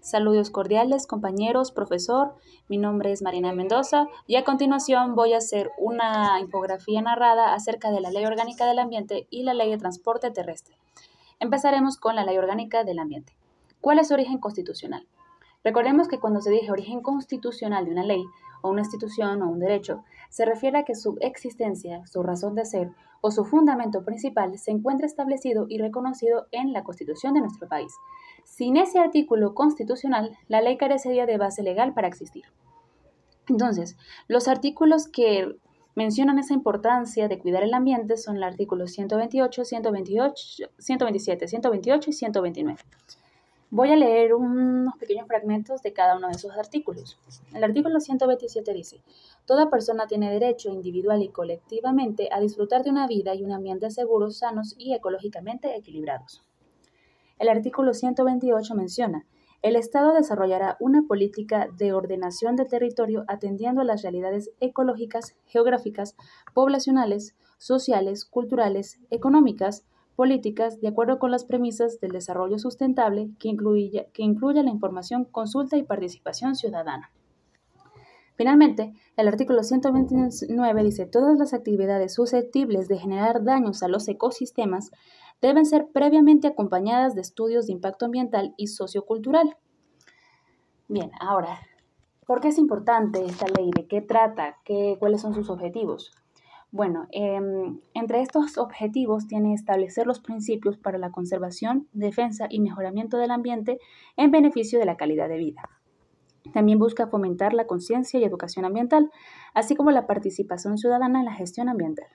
Saludos cordiales, compañeros, profesor. Mi nombre es Marina Mendoza y a continuación voy a hacer una infografía narrada acerca de la Ley Orgánica del Ambiente y la Ley de Transporte Terrestre. Empezaremos con la Ley Orgánica del Ambiente. ¿Cuál es su origen constitucional? Recordemos que cuando se dice origen constitucional de una ley, o una institución o un derecho, se refiere a que su existencia, su razón de ser o su fundamento principal se encuentra establecido y reconocido en la Constitución de nuestro país. Sin ese artículo constitucional, la ley carecería de base legal para existir. Entonces, los artículos que mencionan esa importancia de cuidar el ambiente son el artículo 128, 127, 128 y 129. Voy a leer unos pequeños fragmentos de cada uno de esos artículos. El artículo 127 dice: toda persona tiene derecho individual y colectivamente a disfrutar de una vida y un ambiente seguros, sanos y ecológicamente equilibrados. El artículo 128 menciona: el Estado desarrollará una política de ordenación del territorio atendiendo a las realidades ecológicas, geográficas, poblacionales, sociales, culturales, económicas, políticas, de acuerdo con las premisas del desarrollo sustentable que incluya la información, consulta y participación ciudadana. Finalmente, el artículo 129 dice: todas las actividades susceptibles de generar daños a los ecosistemas deben ser previamente acompañadas de estudios de impacto ambiental y sociocultural. Bien, ahora, ¿por qué es importante esta ley? ¿De qué trata? ¿Cuáles son sus objetivos? Bueno, entre estos objetivos tiene establecer los principios para la conservación, defensa y mejoramiento del ambiente en beneficio de la calidad de vida. También busca fomentar la conciencia y educación ambiental, así como la participación ciudadana en la gestión ambiental.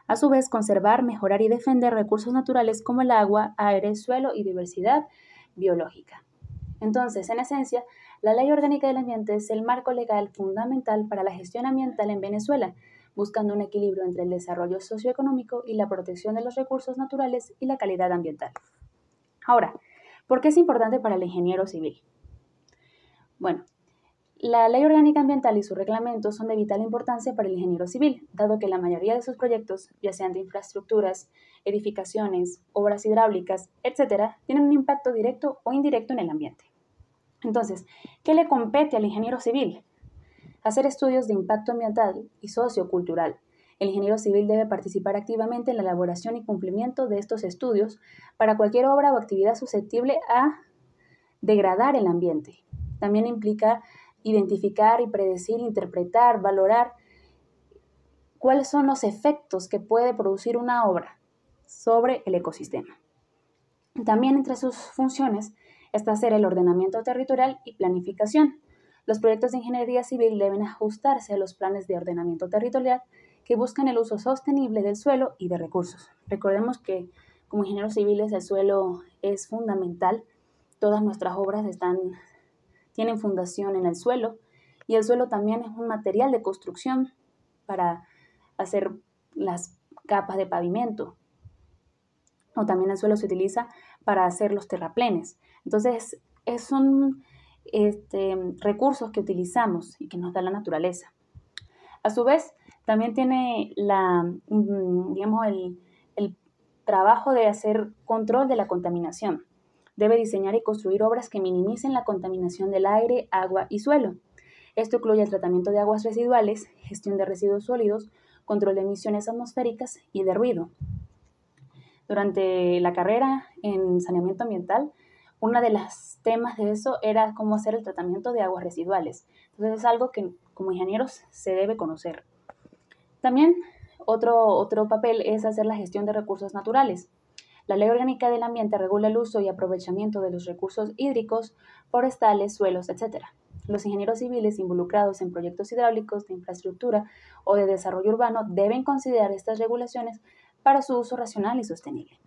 A su vez, conservar, mejorar y defender recursos naturales como el agua, aire, suelo y diversidad biológica. Entonces, en esencia, la Ley Orgánica del Ambiente es el marco legal fundamental para la gestión ambiental en Venezuela, buscando un equilibrio entre el desarrollo socioeconómico y la protección de los recursos naturales y la calidad ambiental. Ahora, ¿por qué es importante para el ingeniero civil? Bueno, la Ley Orgánica Ambiental y sus reglamentos son de vital importancia para el ingeniero civil, dado que la mayoría de sus proyectos, ya sean de infraestructuras, edificaciones, obras hidráulicas, etc., tienen un impacto directo o indirecto en el ambiente. Entonces, ¿qué le compete al ingeniero civil? Hacer estudios de impacto ambiental y sociocultural. El ingeniero civil debe participar activamente en la elaboración y cumplimiento de estos estudios para cualquier obra o actividad susceptible a degradar el ambiente. También implica identificar y predecir, interpretar, valorar cuáles son los efectos que puede producir una obra sobre el ecosistema. También entre sus funciones está hacer el ordenamiento territorial y planificación. Los proyectos de ingeniería civil deben ajustarse a los planes de ordenamiento territorial que buscan el uso sostenible del suelo y de recursos. Recordemos que como ingenieros civiles el suelo es fundamental. Todas nuestras obras tienen fundación en el suelo y el suelo también es un material de construcción para hacer las capas de pavimento, o también el suelo se utiliza para hacer los terraplenes. Entonces, son recursos que utilizamos y que nos da la naturaleza. A su vez, también tiene el trabajo de hacer control de la contaminación. Debe diseñar y construir obras que minimicen la contaminación del aire, agua y suelo. Esto incluye el tratamiento de aguas residuales, gestión de residuos sólidos, control de emisiones atmosféricas y de ruido. Durante la carrera en saneamiento ambiental, uno de los temas de eso era cómo hacer el tratamiento de aguas residuales. Entonces es algo que como ingenieros se debe conocer. También otro papel es hacer la gestión de recursos naturales. La Ley Orgánica del Ambiente regula el uso y aprovechamiento de los recursos hídricos, forestales, suelos, etc. Los ingenieros civiles involucrados en proyectos hidráulicos, de infraestructura o de desarrollo urbano deben considerar estas regulaciones para su uso racional y sostenible.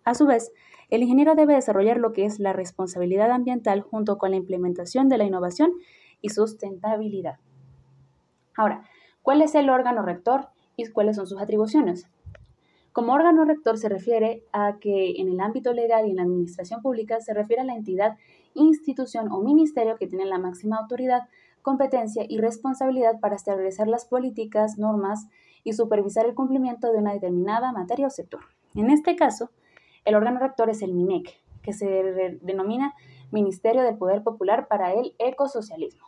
A su vez, el ingeniero debe desarrollar lo que es la responsabilidad ambiental junto con la implementación de la innovación y sustentabilidad. Ahora, ¿cuál es el órgano rector y cuáles son sus atribuciones? Como órgano rector se refiere a que en el ámbito legal y en la administración pública se refiere a la entidad, institución o ministerio que tiene la máxima autoridad, competencia y responsabilidad para establecer las políticas, normas y supervisar el cumplimiento de una determinada materia o sector. En este caso, el órgano rector es el MINEC, que se denomina Ministerio del Poder Popular para el Ecosocialismo.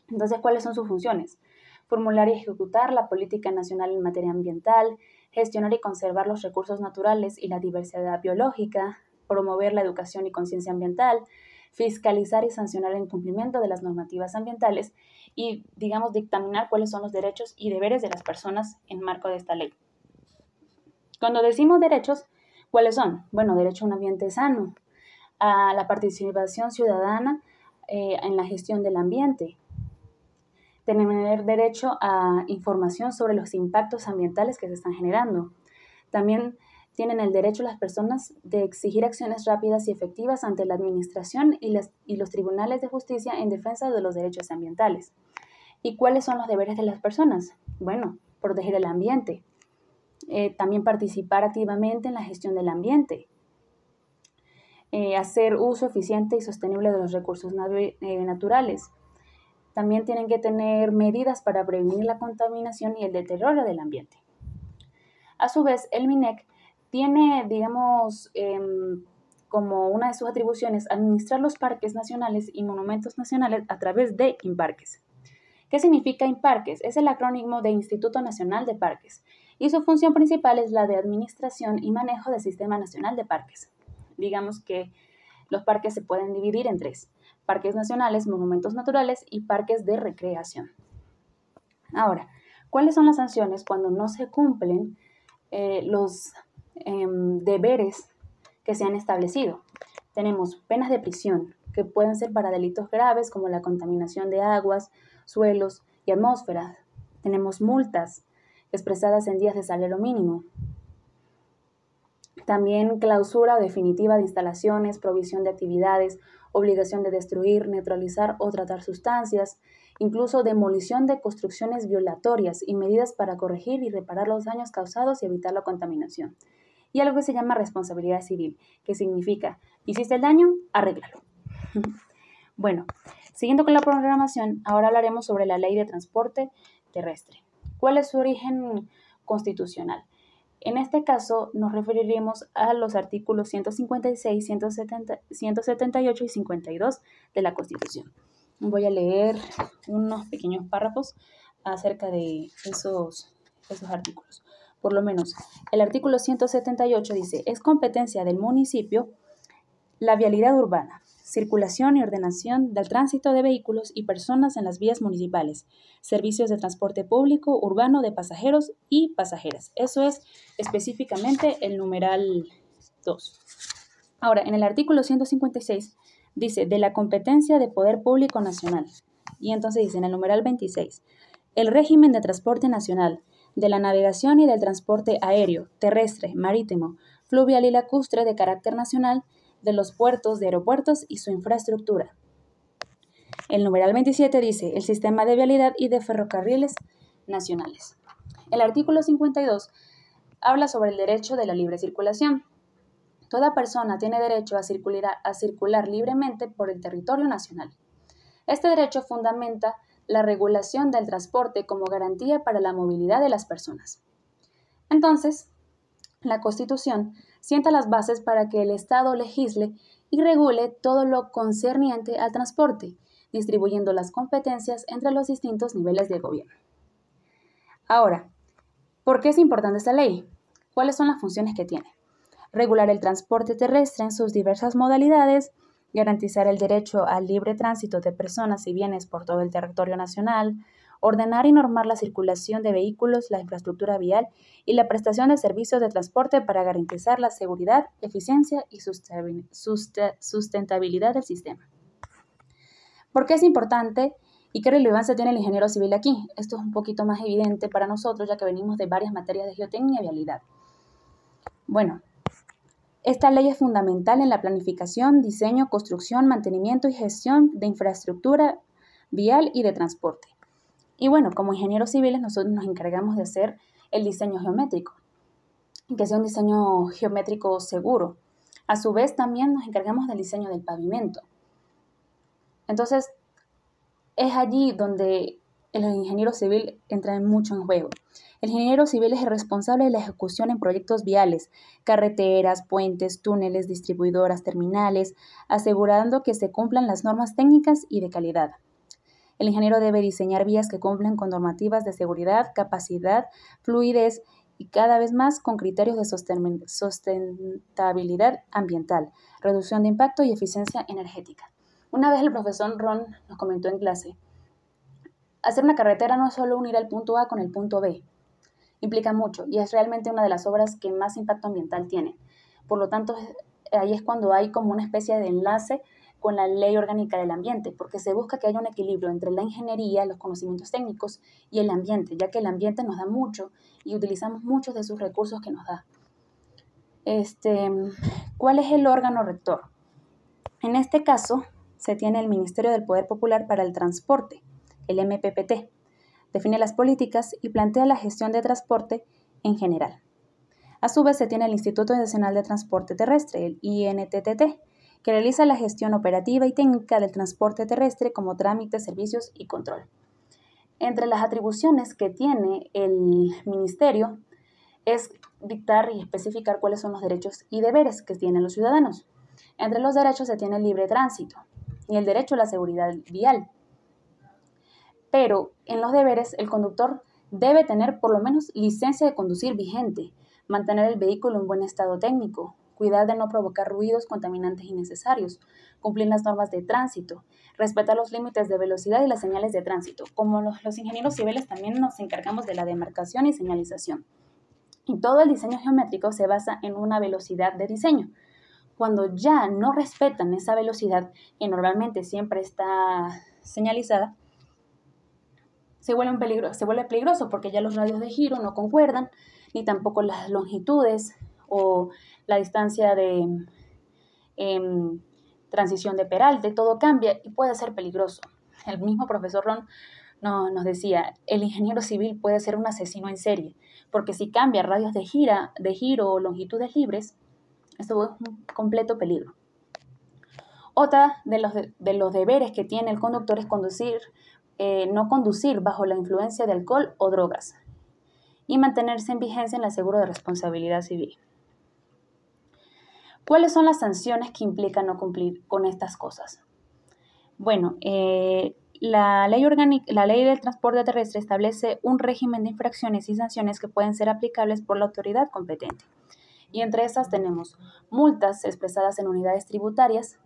Entonces, ¿cuáles son sus funciones? Formular y ejecutar la política nacional en materia ambiental, gestionar y conservar los recursos naturales y la diversidad biológica, promover la educación y conciencia ambiental, fiscalizar y sancionar el incumplimiento de las normativas ambientales y, dictaminar cuáles son los derechos y deberes de las personas en marco de esta ley. Cuando decimos derechos, ¿cuáles son? Bueno, derecho a un ambiente sano, a la participación ciudadana en la gestión del ambiente, tener derecho a información sobre los impactos ambientales que se están generando. También tienen el derecho las personas de exigir acciones rápidas y efectivas ante la administración y los tribunales de justicia en defensa de los derechos ambientales. ¿Y cuáles son los deberes de las personas? Bueno, proteger el ambiente, también participar activamente en la gestión del ambiente, hacer uso eficiente y sostenible de los recursos naturales. También tienen que tener medidas para prevenir la contaminación y el deterioro del ambiente. A su vez, el MINEC tiene, como una de sus atribuciones, administrar los parques nacionales y monumentos nacionales a través de INPARQUES. ¿Qué significa INPARQUES? Es el acrónimo de Instituto Nacional de Parques y su función principal es la de administración y manejo del Sistema Nacional de Parques. Digamos que los parques se pueden dividir en tres: parques nacionales, monumentos naturales y parques de recreación. Ahora, ¿cuáles son las sanciones cuando no se cumplen los deberes que se han establecido? Tenemos penas de prisión, que pueden ser para delitos graves como la contaminación de aguas, suelos y atmósferas. Tenemos multas expresadas en días de salario mínimo. También clausura definitiva de instalaciones, provisión de actividades, obligación de destruir, neutralizar o tratar sustancias, incluso demolición de construcciones violatorias y medidas para corregir y reparar los daños causados y evitar la contaminación. Y algo que se llama responsabilidad civil, que significa, hiciste el daño, arréglalo. Bueno, siguiendo con la programación, ahora hablaremos sobre la Ley de Transporte Terrestre. ¿Cuál es su origen constitucional? En este caso nos referiremos a los artículos 156, 178 y 52 de la Constitución. Voy a leer unos pequeños párrafos acerca de esos artículos. Por lo menos, el artículo 178 dice: es competencia del municipio la vialidad urbana, circulación y ordenación del tránsito de vehículos y personas en las vías municipales, servicios de transporte público urbano de pasajeros y pasajeras. Eso es específicamente el numeral 2. Ahora, en el artículo 156 dice de la competencia de poder público nacional. Y entonces dice en el numeral 26, el régimen de transporte nacional, de la navegación y del transporte aéreo, terrestre, marítimo, fluvial y lacustre de carácter nacional, de los puertos, de aeropuertos y su infraestructura. El numeral 27 dice el sistema de vialidad y de ferrocarriles nacionales. El artículo 52 habla sobre el derecho de la libre circulación. Toda persona tiene derecho a circular libremente por el territorio nacional. Este derecho fundamenta la regulación del transporte como garantía para la movilidad de las personas. Entonces, la Constitución sienta las bases para que el Estado legisle y regule todo lo concerniente al transporte, distribuyendo las competencias entre los distintos niveles de gobierno. Ahora, ¿por qué es importante esta ley? ¿Cuáles son las funciones que tiene? Regular el transporte terrestre en sus diversas modalidades, garantizar el derecho al libre tránsito de personas y bienes por todo el territorio nacional, ordenar y normar la circulación de vehículos, la infraestructura vial y la prestación de servicios de transporte para garantizar la seguridad, eficiencia y sustentabilidad del sistema. ¿Por qué es importante y qué relevancia tiene el ingeniero civil aquí? Esto es un poquito más evidente para nosotros, ya que venimos de varias materias de geotecnia y vialidad. Bueno, esta ley es fundamental en la planificación, diseño, construcción, mantenimiento y gestión de infraestructura vial y de transporte. Y bueno, como ingenieros civiles nosotros nos encargamos de hacer el diseño geométrico, que sea un diseño geométrico seguro. A su vez también nos encargamos del diseño del pavimento. Entonces, es allí donde el ingeniero civil entra mucho en juego. El ingeniero civil es el responsable de la ejecución en proyectos viales, carreteras, puentes, túneles, distribuidoras, terminales, asegurando que se cumplan las normas técnicas y de calidad. El ingeniero debe diseñar vías que cumplan con normativas de seguridad, capacidad, fluidez y cada vez más con criterios de sustentabilidad ambiental, reducción de impacto y eficiencia energética. Una vez el profesor Ron nos comentó en clase, hacer una carretera no es solo unir el punto A con el punto B, implica mucho y es realmente una de las obras que más impacto ambiental tiene. Por lo tanto, ahí es cuando hay como una especie de enlace con la Ley Orgánica del Ambiente, porque se busca que haya un equilibrio entre la ingeniería, los conocimientos técnicos y el ambiente, ya que el ambiente nos da mucho y utilizamos muchos de sus recursos que nos da. ¿Cuál es el órgano rector? En este caso, se tiene el Ministerio del Poder Popular para el Transporte, el MPPT. Define las políticas y plantea la gestión de transporte en general. A su vez, se tiene el Instituto Nacional de Transporte Terrestre, el INTTT, que realiza la gestión operativa y técnica del transporte terrestre como trámites, servicios y control. Entre las atribuciones que tiene el ministerio es dictar y especificar cuáles son los derechos y deberes que tienen los ciudadanos. Entre los derechos se tiene el libre tránsito y el derecho a la seguridad vial. Pero en los deberes el conductor debe tener por lo menos licencia de conducir vigente, mantener el vehículo en buen estado técnico, cuidar de no provocar ruidos contaminantes innecesarios, cumplir las normas de tránsito, respetar los límites de velocidad y las señales de tránsito. Como los ingenieros civiles también nos encargamos de la demarcación y señalización. Y todo el diseño geométrico se basa en una velocidad de diseño. Cuando ya no respetan esa velocidad, que normalmente siempre está señalizada, se vuelve peligroso porque ya los radios de giro no concuerdan, ni tampoco las longitudes o la distancia de transición de peralte, todo cambia y puede ser peligroso. El mismo profesor Ron nos decía, el ingeniero civil puede ser un asesino en serie, porque si cambia radios de giro o longitudes libres, esto es un completo peligro. Otra de los deberes que tiene el conductor es no conducir bajo la influencia de alcohol o drogas y mantenerse en vigencia en el seguro de responsabilidad civil. ¿Cuáles son las sanciones que implican no cumplir con estas cosas? Bueno, la ley del transporte terrestre establece un régimen de infracciones y sanciones que pueden ser aplicables por la autoridad competente. Y entre esas tenemos multas expresadas en unidades tributarias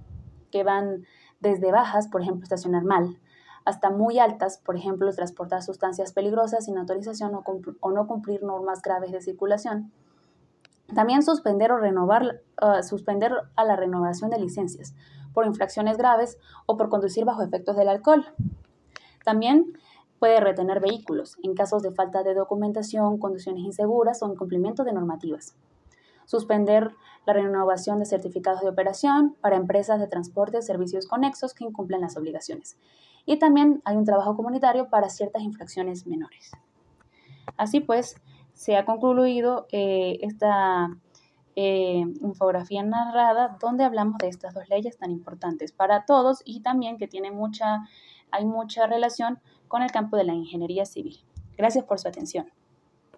que van desde bajas, por ejemplo, estacionar mal, hasta muy altas, por ejemplo, transportar sustancias peligrosas sin autorización o no cumplir normas graves de circulación. También suspender a la renovación de licencias por infracciones graves o por conducir bajo efectos del alcohol. También puede retener vehículos en casos de falta de documentación, condiciones inseguras o incumplimiento de normativas. Suspender la renovación de certificados de operación para empresas de transporte o servicios conexos que incumplen las obligaciones. Y también hay un trabajo comunitario para ciertas infracciones menores. Así pues, se ha concluido esta infografía narrada donde hablamos de estas dos leyes tan importantes para todos y también que hay mucha relación con el campo de la ingeniería civil. Gracias por su atención.